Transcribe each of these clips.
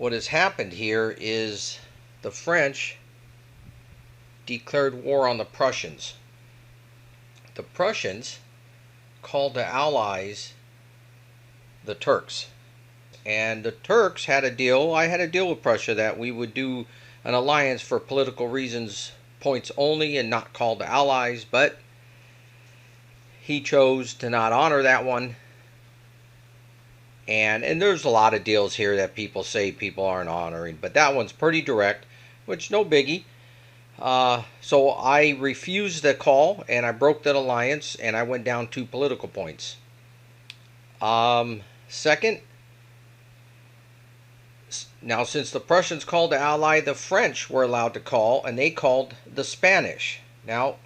what has happened here is the French declared war on the Prussians. The Prussians called the Allies the Turks. And the Turks had a deal. I had a deal with Prussia that we would do an alliance for political reasons, points only, and not call the Allies. But he chose to not honor that one. And there's a lot of deals here that people say people aren't honoring, but that one's pretty direct, which no biggie. So I refused the call, and I broke that alliance, and I went down 2 political points. Second, now since the Prussians called the ally, the French were allowed to call, and they called the Spanish. Now,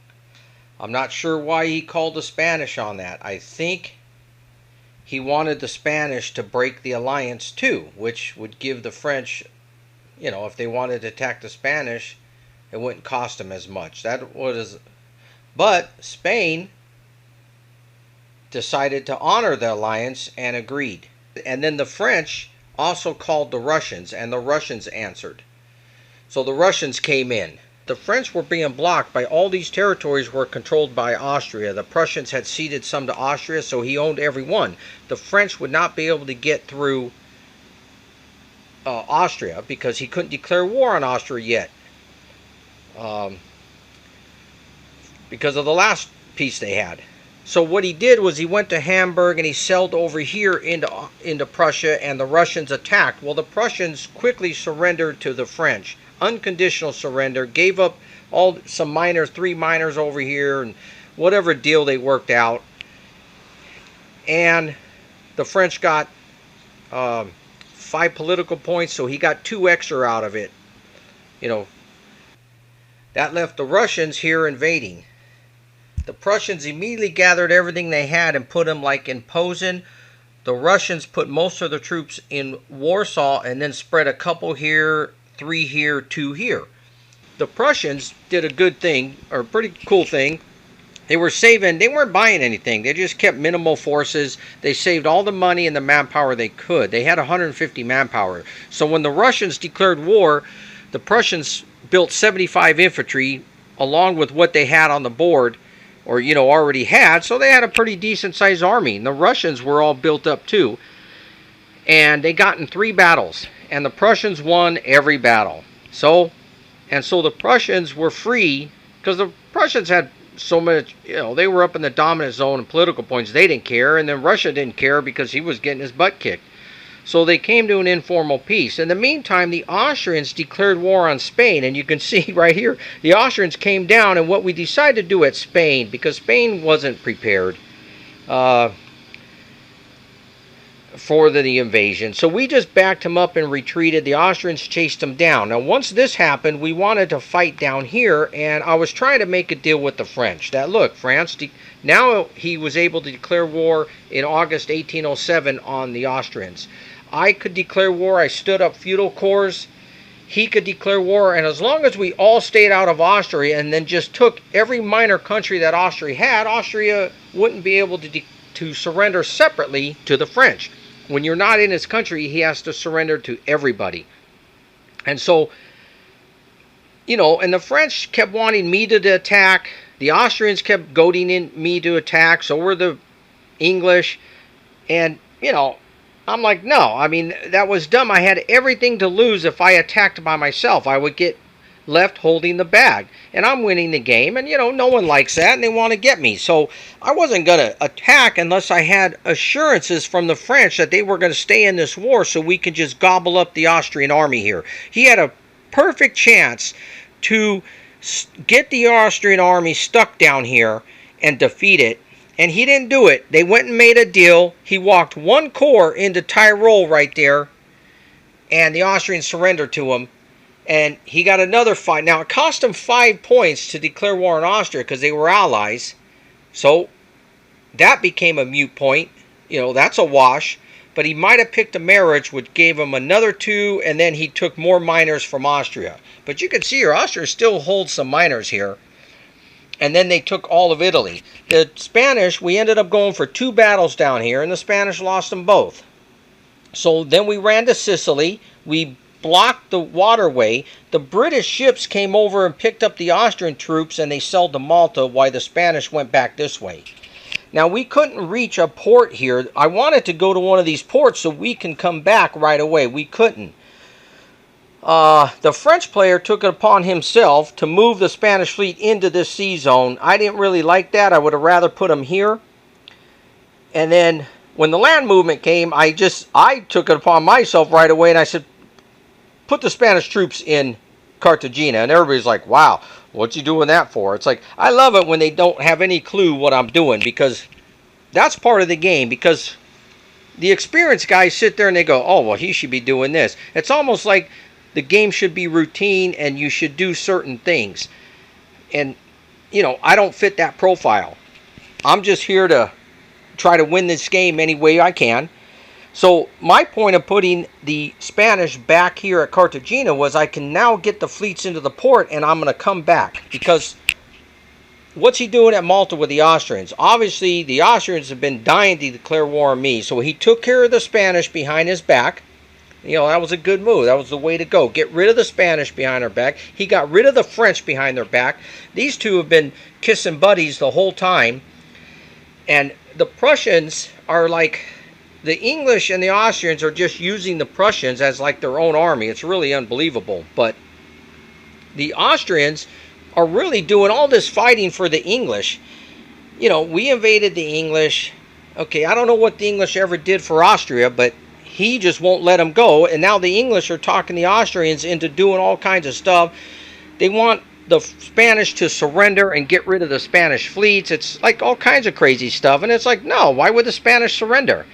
I'm not sure why he called the Spanish on that. I think he wanted the Spanish to break the alliance too, which would give the French, if they wanted to attack the Spanish, it wouldn't cost them as much. But Spain decided to honor the alliance and agreed. And then the French also called the Russians, and the Russians answered. So the Russians came in. The French were being blocked by all these territories were controlled by Austria. The Prussians had ceded some to Austria, so he owned every one. The French would not be able to get through Austria because he couldn't declare war on Austria yet. Because of the last peace they had. So what he did was he went to Hamburg and he sailed over here into Prussia, and the Russians attacked. Well, the Prussians quickly surrendered to the French. Unconditional surrender, gave up some miners, 3 miners over here, and whatever deal they worked out. And the French got 5 political points, so he got 2 extra out of it. That left the Russians here invading. The Prussians immediately gathered everything they had and put them like in Posen. The Russians put most of the troops in Warsaw and then spread a couple here, 3 here, 2 here. The Prussians did a good thing, or a pretty cool thing. They were saving, they weren't buying anything. They just kept minimal forces. They saved all the money and the manpower they could. They had 150 manpower. So when the Russians declared war, the Prussians built 75 infantry along with what they had on the board, or already had. So they had a pretty decent sized army. And the Russians were all built up too. And they got in 3 battles. And the Prussians won every battle. So the Prussians were free, because the Prussians had so much, they were up in the dominant zone in political points. They didn't care. And then Russia didn't care because he was getting his butt kicked. So they came to an informal peace. In the meantime, the Austrians declared war on Spain. And you can see right here, the Austrians came down. And what we decided to do at Spain, because Spain wasn't prepared for the invasion. So we just backed him up and retreated. The Austrians chased him down. Now, once this happened, we wanted to fight down here. And I was trying to make a deal with the French. That, look, France, now he was able to declare war in August 1807 on the Austrians. I could declare war. I stood up feudal cores. He could declare war. And as long as we all stayed out of Austria and then just took every minor country that Austria had, Austria wouldn't be able to surrender separately to the French. When you're not in his country, he has to surrender to everybody. And so, and the French kept wanting me to attack. The Austrians kept goading in me to attack. So were the English. And, I'm like, no, that was dumb. I had everything to lose if I attacked by myself. I would get left holding the bag. And I'm winning the game. And, no one likes that. And they want to get me. So I wasn't going to attack unless I had assurances from the French that they were going to stay in this war so we could just gobble up the Austrian army here. He had a perfect chance to get the Austrian army stuck down here and defeat it. And he didn't do it. They went and made a deal. He walked 1 corps into Tyrol right there. And the Austrians surrendered to him. And he got another fight. Now, it cost him 5 points to declare war on Austria because they were allies. So, that became a moot point. That's a wash. But he might have picked a marriage, which gave him another 2. And then he took more miners from Austria. But you can see here, Austria still holds some miners here. And then they took all of Italy. The Spanish, we ended up going for 2 battles down here. And the Spanish lost them both. So then we ran to Sicily. We blocked the waterway. The British ships came over and picked up the Austrian troops, and they sailed to Malta while the Spanish went back this way. Now, we couldn't reach a port here. I wanted to go to one of these ports so we can come back right away. We couldn't. The French player took it upon himself to move the Spanish fleet into this sea zone. I didn't really like that. I would have rather put them here. And then when the land movement came, I took it upon myself right away, and I said, put the Spanish troops in Cartagena. And everybody's like, wow, what's he doing that for? It's like, I love it when they don't have any clue what I'm doing, because that's part of the game. Because the experienced guys sit there and they go, oh, well, he should be doing this. It's almost like the game should be routine and you should do certain things. And, you know, I don't fit that profile. I'm just here to try to win this game any way I can. So my point of putting the Spanish back here at Cartagena was I can now get the fleets into the port, and I'm going to come back. Because what's he doing at Malta with the Austrians? Obviously, the Austrians have been dying to declare war on me. So he took care of the Spanish behind his back. You know, that was a good move. That was the way to go. Get rid of the Spanish behind their back. He got rid of the French behind their back. These two have been kissing buddies the whole time. And the Prussians are like, the English and the Austrians are just using the Prussians as like their own army. It's really unbelievable. But the Austrians are really doing all this fighting for the English. You know, we invaded the English. Okay, I don't know what the English ever did for Austria, but he just won't let them go. And now the English are talking the Austrians into doing all kinds of stuff. They want the Spanish to surrender and get rid of the Spanish fleets. It's like all kinds of crazy stuff. And it's like, no, why would the Spanish surrender?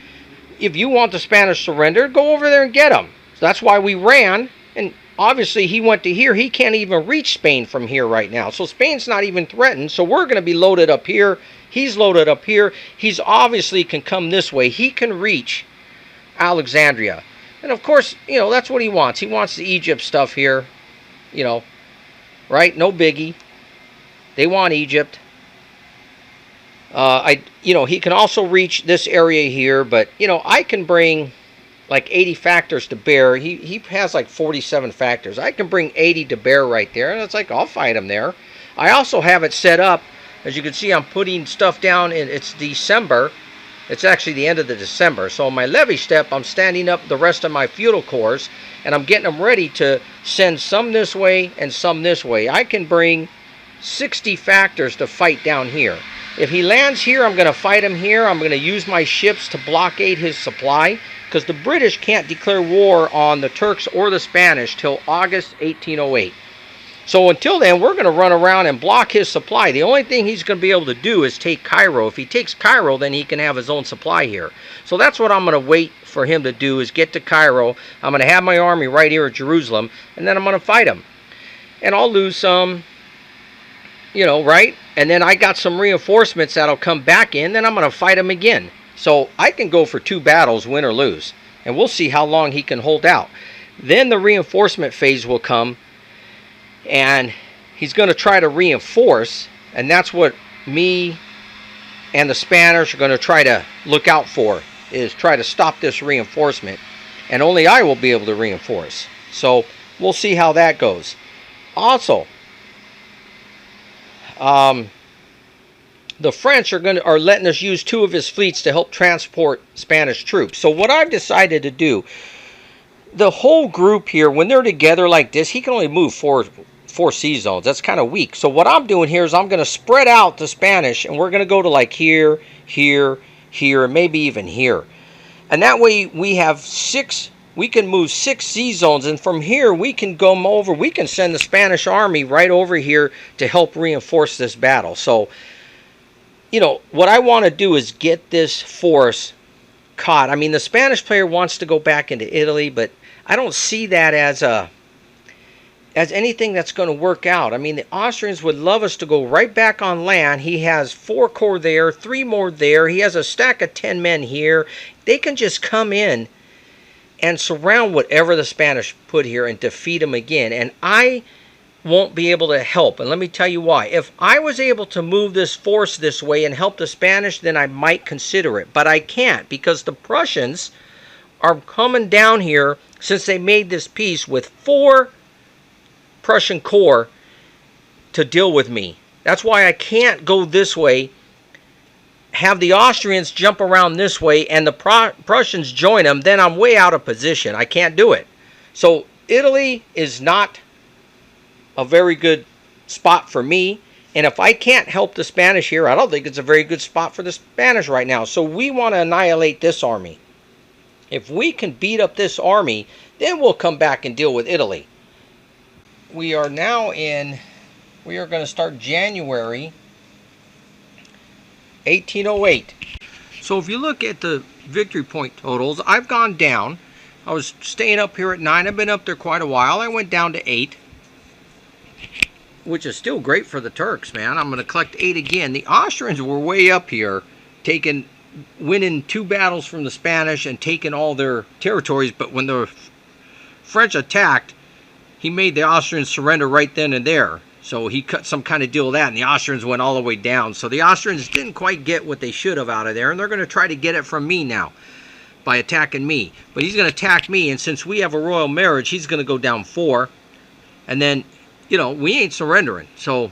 If you want the Spanish surrender, go over there and get them. So that's why we ran. And obviously he went to here. He can't even reach Spain from here right now. So Spain's not even threatened. So we're going to be loaded up here. He's loaded up here. He's obviously can come this way. He can reach Alexandria. And of course, you know, that's what he wants. He wants the Egypt stuff here. You know, right? No biggie. They want Egypt. You know, he can also reach this area here, but, you know, I can bring like 80 factors to bear. He has like 47 factors. I can bring 80 to bear right there, and it's like, I'll fight him there. I also have it set up. As you can see, I'm putting stuff down, and it's December. It's actually the end of the December. So on my levy step, I'm standing up the rest of my feudal corps, and I'm getting them ready to send some this way and some this way. I can bring 60 factors to fight down here. If he lands here, I'm going to fight him here. I'm going to use my ships to blockade his supply, because the British can't declare war on the Turks or the Spanish till August 1808. So until then, we're going to run around and block his supply. The only thing he's going to be able to do is take Cairo. If he takes Cairo, then he can have his own supply here. So that's what I'm going to wait for him to do, is get to Cairo. I'm going to have my army right here at Jerusalem, and then I'm going to fight him. And I'll lose some, you know, right? And then I got some reinforcements that'll come back in, then I'm going to fight him again. So I can go for 2 battles, win or lose. And we'll see how long he can hold out. Then the reinforcement phase will come, and he's going to try to reinforce, and that's what me and the Spanish are going to try to look out for, is try to stop this reinforcement. And only I will be able to reinforce. So we'll see how that goes. Also, the French are letting us use 2 of his fleets to help transport Spanish troops. So what I've decided to do, the whole group here, when they're together like this, he can only move four sea zones. That's kind of weak. So what I'm doing here is I'm going to spread out the Spanish, and we're going to go to like here, here, here, and maybe even here. And that way we have 6, we can move 6 sea zones, and from here we can go over, we can send the Spanish army right over here to help reinforce this battle. So, you know, what I want to do is get this force caught. I mean, the Spanish player wants to go back into Italy, but I don't see that as anything that's going to work out. I mean, the Austrians would love us to go right back on land. He has 4 corps there, 3 more there. He has a stack of 10 men here. They can just come in and surround whatever the Spanish put here and defeat them again. And I won't be able to help. And let me tell you why. If I was able to move this force this way and help the Spanish, then I might consider it. But I can't, because the Prussians are coming down here, since they made this peace, with 4 Prussian corps to deal with me. That's why I can't go this way, have the Austrians jump around this way, and the Prussians join them. Then I'm way out of position. I can't do it. So Italy is not a very good spot for me. And if I can't help the Spanish here, I don't think it's a very good spot for the Spanish right now. So we want to annihilate this army. If we can beat up this army, then we'll come back and deal with Italy. We are now we are going to start January 1808. So if you look at the victory point totals, I've gone down. I was staying up here at 9. I've been up there quite a while. I went down to 8. Which is still great for the Turks, man. I'm going to collect 8 again. The Austrians were way up here, winning 2 battles from the Spanish and taking all their territories. But when the French attacked, he made the Austrians surrender right then and there. So he cut some kind of deal with that, and the Austrians went all the way down. So the Austrians didn't quite get what they should have out of there, and they're going to try to get it from me now by attacking me. But he's going to attack me, and since we have a royal marriage, he's going to go down 4. And then, you know, we ain't surrendering. So,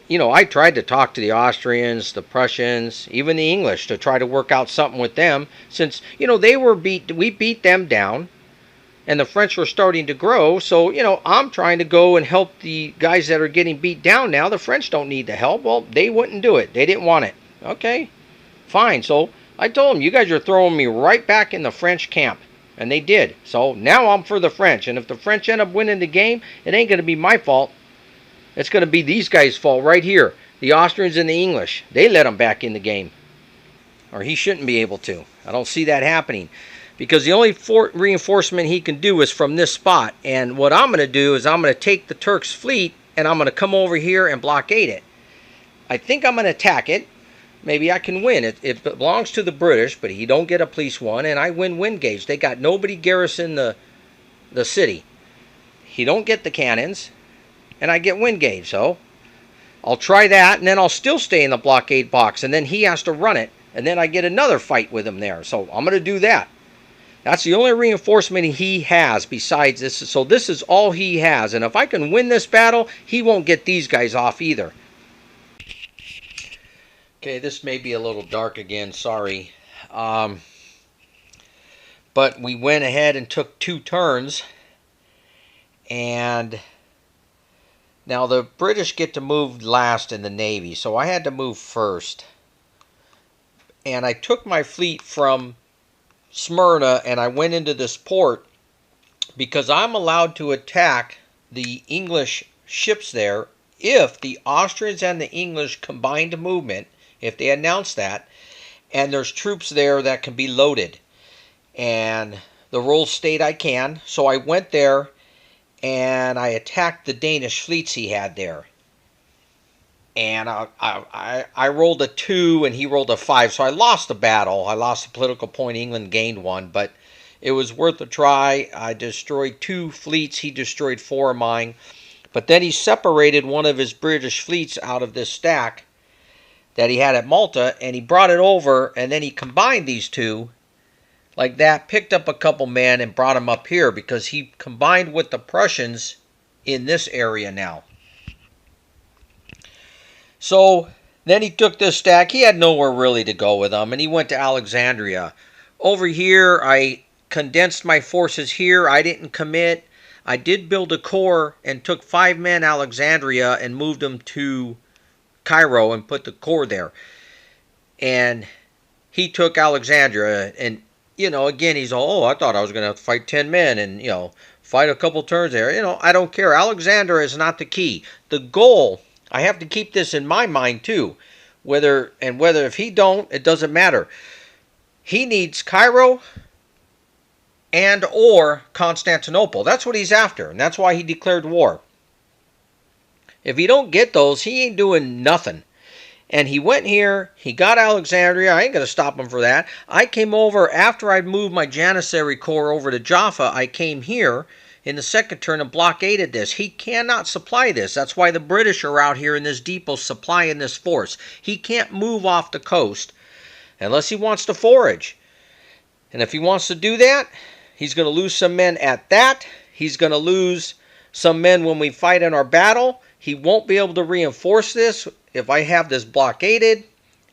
you know, I tried to talk to the Austrians, the Prussians, even the English to try to work out something with them. Since, you know, we beat them down, and the French were starting to grow. So, you know, I'm trying to go and help the guys that are getting beat down now. The French don't need the help. Well, they wouldn't do it. They didn't want it. Okay, fine. So I told them, you guys are throwing me right back in the French camp. And they did. So now I'm for the French. And if the French end up winning the game, it ain't going to be my fault. It's going to be these guys' fault right here. The Austrians and the English. They let him back in the game. Or he shouldn't be able to. I don't see that happening. Because the only reinforcement he can do is from this spot. And what I'm going to do is I'm going to take the Turks' fleet and I'm going to come over here and blockade it. I think I'm going to attack it. Maybe I can win. It belongs to the British, but he don't get a police one, and I win wind gauge. They got nobody garrison the city. He don't get the cannons, and I get wind gauge. So I'll try that, and then I'll still stay in the blockade box, and then he has to run it, and then I get another fight with him there. So I'm going to do that. That's the only reinforcement he has besides this. So this is all he has, and if I can win this battle, he won't get these guys off either. Okay, this may be a little dark again, sorry. But we went ahead and took 2 turns. And now the British get to move last in the Navy, so I had to move first. And I took my fleet from Smyrna and I went into this port because I'm allowed to attack the English ships there if the Austrians and the English combined movement, if they announce that, and there's troops there that can be loaded. And the rules state I can. So I went there and I attacked the Danish fleets he had there. And I rolled a 2 and he rolled a 5. So I lost the battle. I lost the political point. England gained 1. But it was worth a try. I destroyed 2 fleets. He destroyed 4 of mine. But then he separated one of his British fleets out of this stack that he had at Malta, and he brought it over, and then he combined these 2 like that, picked up a couple men and brought them up here because he combined with the Prussians in this area now. So then he took this stack. He had nowhere really to go with them, and he went to Alexandria. Over here, I condensed my forces here. I didn't commit. I did build a corps and took 5 men Alexandria and moved them to Cairo and put the corps there. And he took Alexandria, and, you know, again, he's all, oh, I thought I was going to fight 10 men and, you know, fight a couple turns there. You know, I don't care. Alexandria is not the key. The goal, I have to keep this in my mind too, whether if he don't, it doesn't matter. He needs Cairo and or Constantinople. That's what he's after, and that's why he declared war. If he don't get those, he ain't doing nothing. And he went here, he got Alexandria. I ain't going to stop him for that. I came over, after I'd moved my Janissary Corps over to Jaffa, I came here in the second turn and blockaded this. He cannot supply this. That's why the British are out here in this depot supplying this force. He can't move off the coast unless he wants to forage. And if he wants to do that, he's going to lose some men at that. He's going to lose some men when we fight in our battle. He won't be able to reinforce this if I have this blockaded.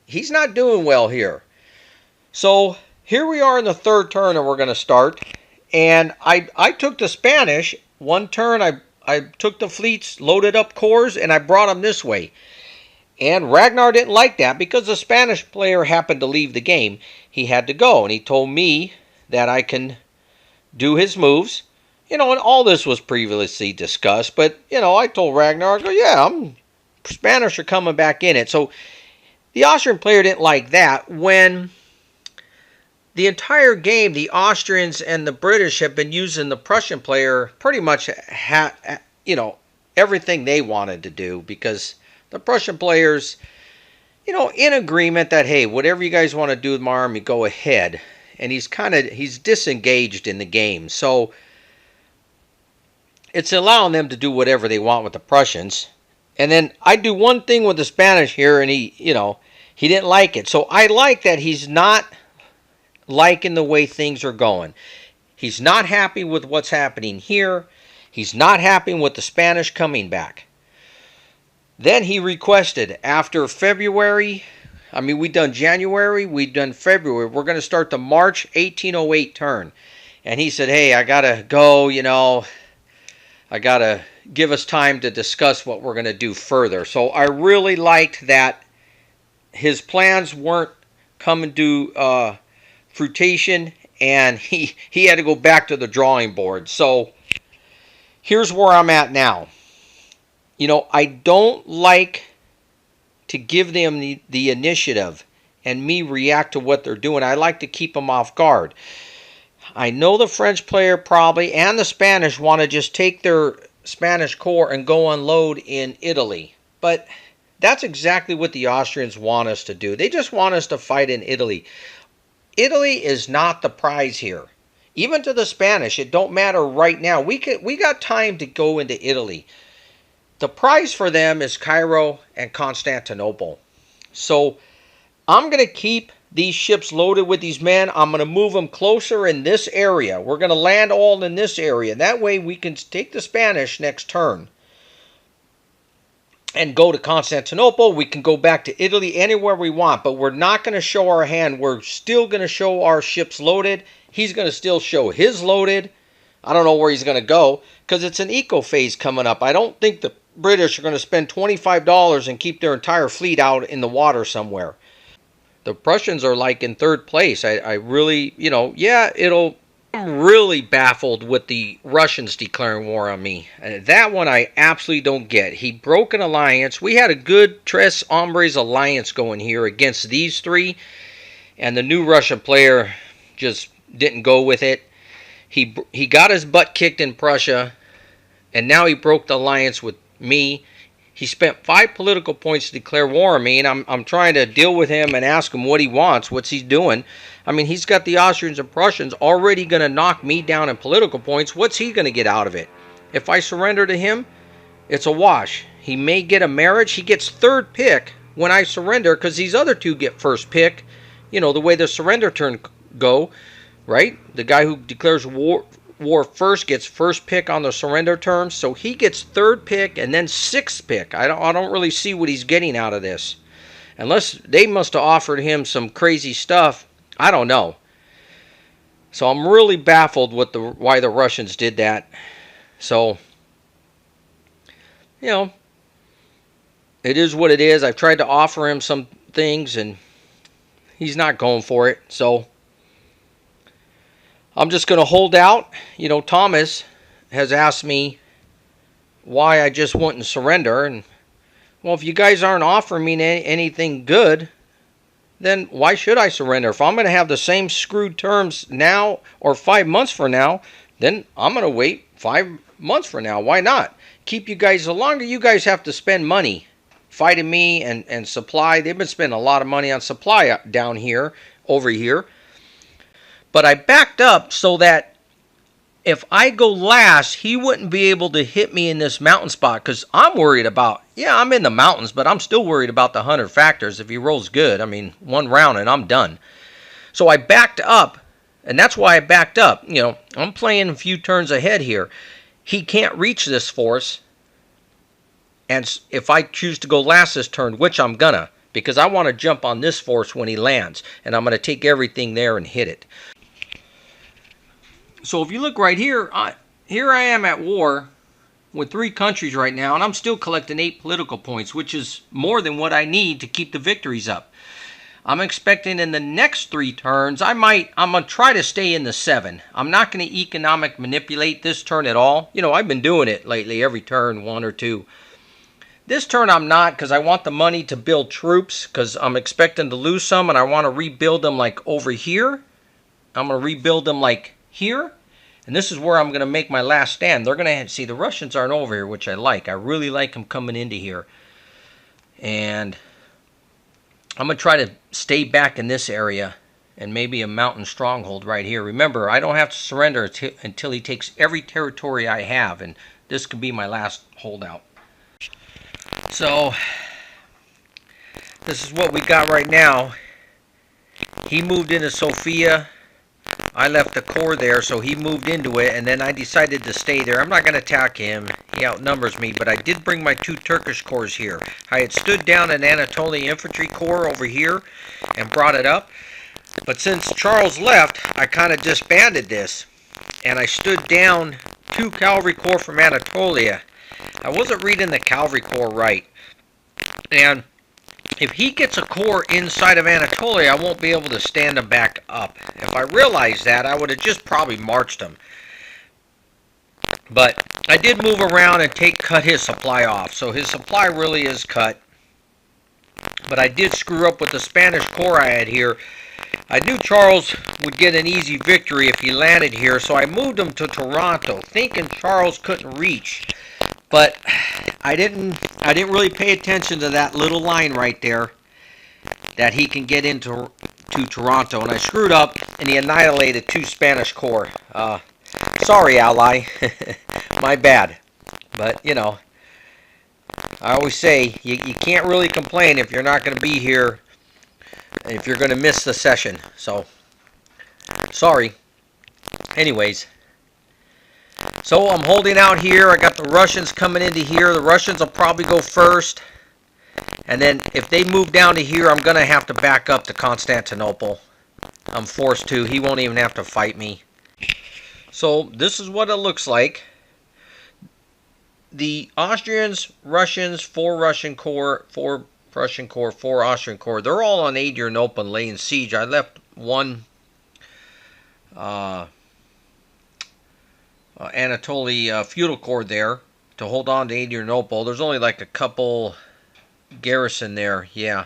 He's not doing well here. So here we are in the third turn, and we're going to start. And I took the Spanish. One turn, I took the fleets, loaded up cores, and I brought them this way. And Ragnar didn't like that because the Spanish player happened to leave the game. He had to go, and he told me that I can do his moves. You know, and all this was previously discussed. But, you know, I told Ragnar, I go, yeah, Spanish are coming back in it. So the Austrian player didn't like that when the entire game, the Austrians and the British have been using the Prussian player pretty much, you know, everything they wanted to do, because the Prussian players, you know, in agreement that, hey, whatever you guys want to do with my army, go ahead. And he's disengaged in the game. So it's allowing them to do whatever they want with the Prussians. And then I do one thing with the Spanish here, and he didn't like it. So I like that he's not liking the way things are going. He's not happy with what's happening here. He's not happy with the Spanish coming back. Then he requested, after February, I mean, we've done January, we've done February, we're going to start the March 1808 turn. And he said, hey, I got to go, you know, I got to give us time to discuss what we're going to do further. So I really liked that his plans weren't coming to fruition, and he had to go back to the drawing board. So here's where I'm at now. You know, I don't like to give them the initiative and me react to what they're doing. I like to keep them off guard. I know the French player probably and the Spanish want to just take their Spanish corps and go unload in Italy. But that's exactly what the Austrians want us to do. They just want us to fight in Italy. Italy is not the prize here. Even to the Spanish, it don't matter right now. We got time to go into Italy. The prize for them is Cairo and Constantinople. So I'm going to keep these ships loaded with these men. I'm going to move them closer in this area. We're going to land all in this area. That way we can take the Spanish next turn and go to Constantinople. We can go back to Italy, anywhere we want. But we're not going to show our hand. We're still going to show our ships loaded. He's going to still show his loaded. I don't know where he's going to go, because it's an eco phase coming up. I don't think the British are going to spend $25 and keep their entire fleet out in the water somewhere. The Prussians are like in third place. I really, you know, yeah, I'm really baffled with the Russians declaring war on me. That one I absolutely don't get. He broke an alliance. We had a good Tres Hombres alliance going here against these three, and the new Russian player just didn't go with it. He got his butt kicked in Prussia, and now he broke the alliance with me. He spent 5 political points to declare war on me, and I'm trying to deal with him and ask him what he wants, what's he doing. I mean, he's got the Austrians and Prussians already going to knock me down in political points. What's he going to get out of it? If I surrender to him, it's a wash. He may get a marriage. He gets third pick when I surrender, because these other two get first pick. You know, the way the surrender turn go, right? The guy who declares war first gets first pick on the surrender terms, so he gets third pick and then sixth pick. I don't really see what he's getting out of this, unless they must have offered him some crazy stuff. I don't know. So I'm really baffled with why the Russians did that. So, you know, it is what it is. I've tried to offer him some things, and he's not going for it. So I'm just going to hold out. You know, Thomas has asked me why I just wouldn't surrender. And, well, if you guys aren't offering me anything good, then why should I surrender? If I'm going to have the same screwed terms now or 5 months from now, then I'm going to wait 5 months from now. Why not? Keep you guys, the longer you guys have to spend money fighting me and supply. They've been spending a lot of money on supply down here, over here. But I backed up so that if I go last, he wouldn't be able to hit me in this mountain spot, because I'm worried about, yeah, I'm in the mountains, but I'm still worried about the 100 factors. If he rolls good, I mean, 1 round and I'm done. So I backed up And that's why I backed up. You know, I'm playing a few turns ahead here. He can't reach this force. And if I choose to go last this turn, which I'm gonna, because I want to jump on this force when he lands, and I'm going to take everything there and hit it. So if you look right here, here I am at war with 3 countries right now, and I'm still collecting 8 political points, which is more than what I need to keep the victories up. I'm expecting in the next 3 turns, I'm going to try to stay in the 7. I'm not going to economic manipulate this turn at all. You know, I've been doing it lately, every turn, 1 or 2. This turn I'm not, because I want the money to build troops, because I'm expecting to lose some, and I want to rebuild them like over here. I'm going to rebuild them like here. And this is where I'm going to make my last stand. They're going to see the Russians aren't over here, which I like. I really like them coming into here. And I'm going to try to stay back in this area and maybe a mountain stronghold right here. Remember, I don't have to surrender until he takes every territory I have. And this could be my last holdout. So, this is what we got right now. He moved into Sofia. I left the corps there, so he moved into it, and then I decided to stay there. I'm not going to attack him. He outnumbers me, but I did bring my 2 Turkish corps here. I had stood down an Anatolia infantry corps over here and brought it up. But since Charles left, I kind of disbanded this, and I stood down 2 cavalry corps from Anatolia. I wasn't reading the cavalry corps right. And if he gets a corps inside of Anatolia, I won't be able to stand him back up. If I realized that, I would have just probably marched him. But I did move around and cut his supply off. So his supply really is cut. But I did screw up with the Spanish corps I had here. I knew Charles would get an easy victory if he landed here, so I moved him to Toronto, thinking Charles couldn't reach. But I didn't really pay attention to that little line right there that he can get into Toronto. And I screwed up, and he annihilated 2 Spanish corps. Sorry, ally. My bad. But, you know, I always say you can't really complain if you're not going to be here, if you're going to miss the session. So, sorry. Anyways. So I'm holding out here. I got the Russians coming into here. The Russians will probably go first. And then if they move down to here, I'm going to have to back up to Constantinople. I'm forced to. He won't even have to fight me. So this is what it looks like. The Austrians, Russians, 4 Russian corps, 4 Prussian corps, 4 Austrian corps. They're all on Adrianople and laying siege. I left 1... Anatolia feudal corps there to hold on to Adrianople. There's only like a couple garrison there, yeah.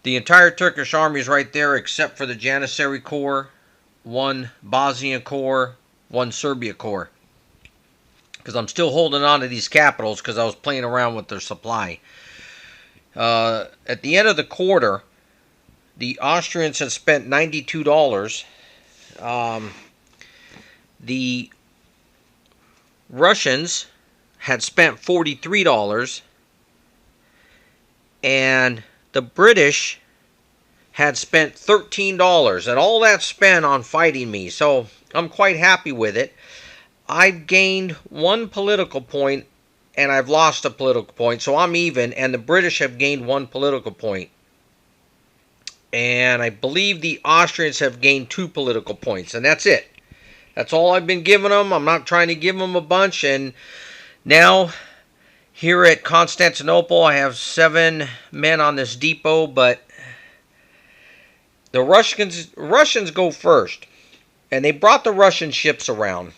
The entire Turkish army is right there except for the Janissary Corps, 1 Bosnian Corps, 1 Serbia Corps. Because I'm still holding on to these capitals because I was playing around with their supply. At the end of the quarter, the Austrians had spent $92. The Russians had spent $43, and the British had spent $13, and all that spent on fighting me. So I'm quite happy with it. I've gained 1 political point, and I've lost a political point, so I'm even, and the British have gained 1 political point. And I believe the Austrians have gained 2 political points, and that's it. That's all I've been giving them. I'm not trying to give them a bunch. And now, here at Constantinople, I have 7 men on this depot. But the Russians go first. And they brought the Russian ships around.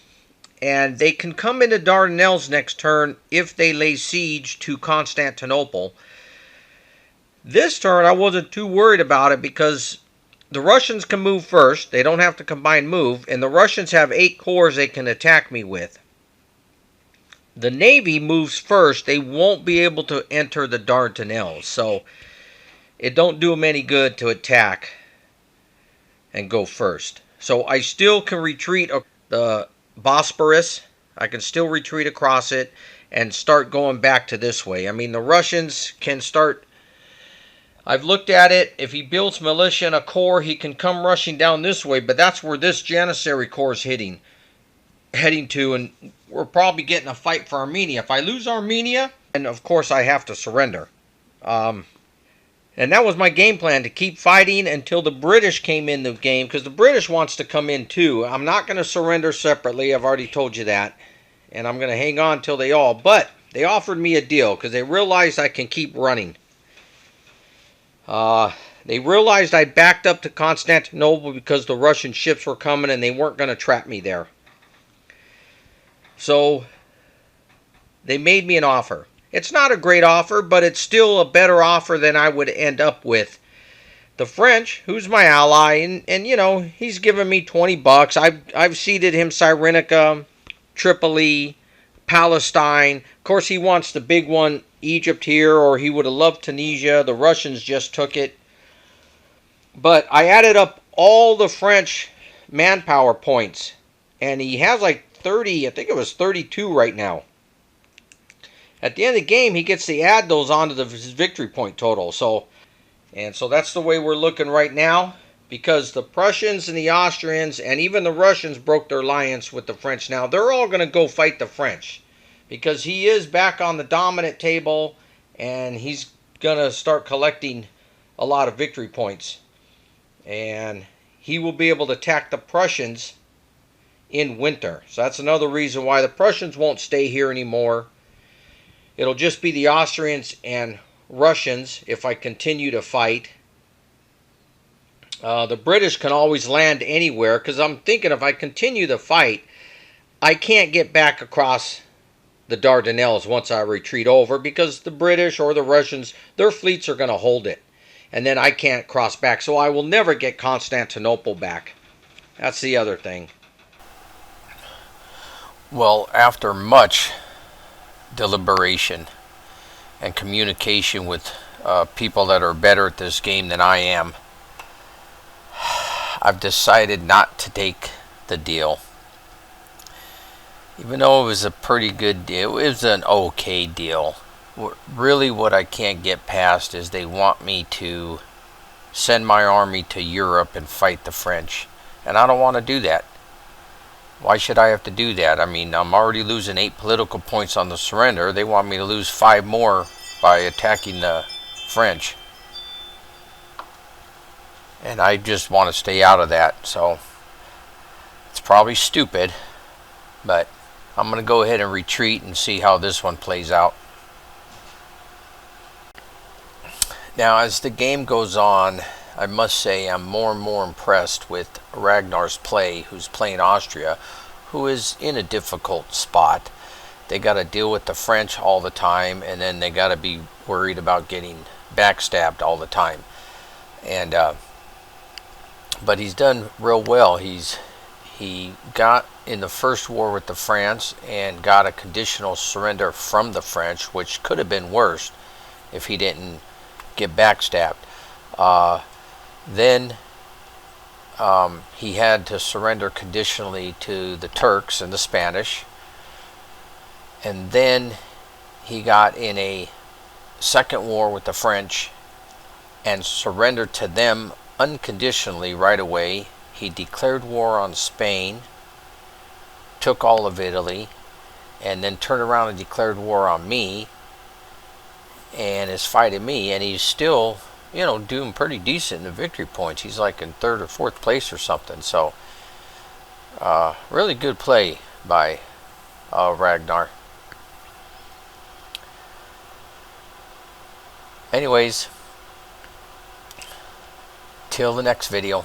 And they can come into Dardanelles next turn if they lay siege to Constantinople. This turn, I wasn't too worried about it because the Russians can move first. They don't have to combine move. And the Russians have 8 corps they can attack me with. The Navy moves first. They won't be able to enter the Dardanelles. So it don't do them any good to attack and go first. So I still can retreat the Bosporus. I can still retreat across it and start going back to this way. I mean, the Russians can start I've looked at it. If he builds militia and a corps, he can come rushing down this way, but that's where this Janissary corps is heading to, and we're probably getting a fight for Armenia. If I lose Armenia, and of course I have to surrender. And that was my game plan, to keep fighting until the British came in the game, because the British wants to come in too. I'm not going to surrender separately. I've already told you that. And I'm going to hang on till they all. But they offered me a deal because they realized I can keep running. They realized I backed up to Constantinople because the Russian ships were coming and they weren't going to trap me there. So they made me an offer. It's not a great offer, but it's still a better offer than I would end up with. The French, who's my ally, and you know, he's given me $20. I've ceded him Cyrenaica, Tripoli, Palestine. Of course, he wants the big one, Egypt here, or he would have loved Tunisia. The Russians just took it. But I added up all the French manpower points, and he has like 30, I think it was 32 right now. At the end of the game, he gets to add those onto his victory point total. So that's the way we're looking right now, because the Prussians and the Austrians and even the Russians broke their alliance with the French. Now they're all going to go fight the French, because he is back on the dominant table and he's going to start collecting a lot of victory points. And he will be able to attack the Prussians in winter. So that's another reason why the Prussians won't stay here anymore. It'll just be the Austrians and Russians if I continue to fight. The British can always land anywhere, because I'm thinking if I continue the fight, I can't get back across the Dardanelles once I retreat over, because the British or the Russians, their fleets are going to hold it. And then I can't cross back, so I will never get Constantinople back. That's the other thing. Well, after much deliberation and communication with people that are better at this game than I am, I've decided not to take the deal. Even though it was a pretty good deal, it was an okay deal. Really what I can't get past is they want me to send my army to Europe and fight the French, and I don't want to do that. Why should I have to do that? I mean, I'm already losing 8 political points on the surrender. They want me to lose 5 more by attacking the French. And I just want to stay out of that. So it's probably stupid, but I'm going to go ahead and retreat and see how this one plays out. Now, as the game goes on, I must say I'm more and more impressed with Ragnar's play, who's playing Austria, who is in a difficult spot. They got to deal with the French all the time, and then they got to be worried about getting backstabbed all the time. And but he's done real well. He got in the first war with the France and got a conditional surrender from the French, which could have been worse if he didn't get backstabbed. Then he had to surrender conditionally to the Turks and the Spanish. And then he got in a second war with the French and surrendered to them unconditionally right away. He declared war on Spain, took all of Italy, and then turned around and declared war on me and is fighting me, and he's still, you know, doing pretty decent in the victory points. He's like in 3rd or 4th place or something. So really good play by Ragnar. Anyways, till the next video.